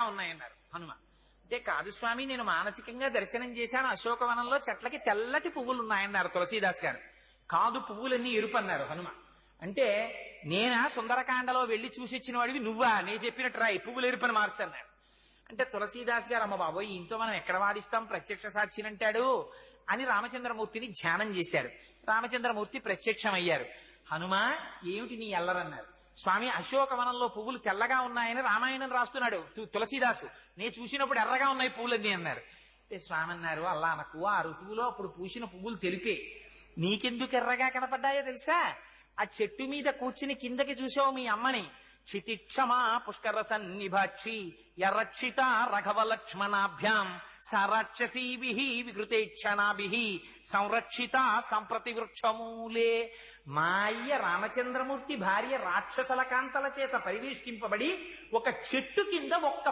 ఉన్నాయన్నారు హనుమ. అంటే కాదు స్వామి, నేను మానసికంగా దర్శనం చేశాను, అశోకవనంలో చెట్లకి తెల్లటి పువ్వులు ఉన్నాయన్నారు తులసీదాస్ గారు. కాదు, పువ్వులన్నీ ఎరుపు అన్నారు హనుమ. అంటే నేనా సుందరకాండలో వెళ్లి చూసి వచ్చిన వాడివి నువ్వా, నేను చెప్పినట్టు రాయి పువ్వులు ఎరుపని మార్చన్నాడు. అంటే తులసీదాస్ గారు, అమ్మ బాబోయ్ ఇంతో మనం ఎక్కడ వాదిస్తాం, ప్రత్యక్ష సాక్షినంటాడు అని రామచంద్రమూర్తిని ధ్యానం చేశారు. రామచంద్రమూర్తి ప్రత్యక్షమయ్యారు. హనుమ ఏమిటి నీ ఎల్లరన్నారు. స్వామి, అశోకవనంలో పువ్వులు తెల్లగా ఉన్నాయని రామాయణం రాస్తున్నాడు తులసీదాసు, నేను చూసినప్పుడు ఎర్రగా ఉన్నాయి పువ్వులన్నీ అన్నారు. అంటే స్వామి అన్నారు, అల్లా అనకు, ఆ ఋతువులో అప్పుడు పూసిన పువ్వులు తెలిపే, నీకెందుకు ఎర్రగా కనపడ్డాయో తెలుసా? ఆ చెట్టు మీద కూర్చుని కిందకి చూసావు మీ అమ్మని, క్షితిక్షమా పుష్కర సన్నిభాక్షి యరక్షిత రఘవ లక్ష్మణాభ్యాం సారాక్షసీభి వికృతేక్షణాభి సంరక్షిత సంప్రతి వృక్షమూలే. మా అయ్య రామచంద్రమూర్తి భార్య రాక్షసల కాంతల చేత పరివేష్టింపబడి ఒక చెట్టు కింద ఒక్క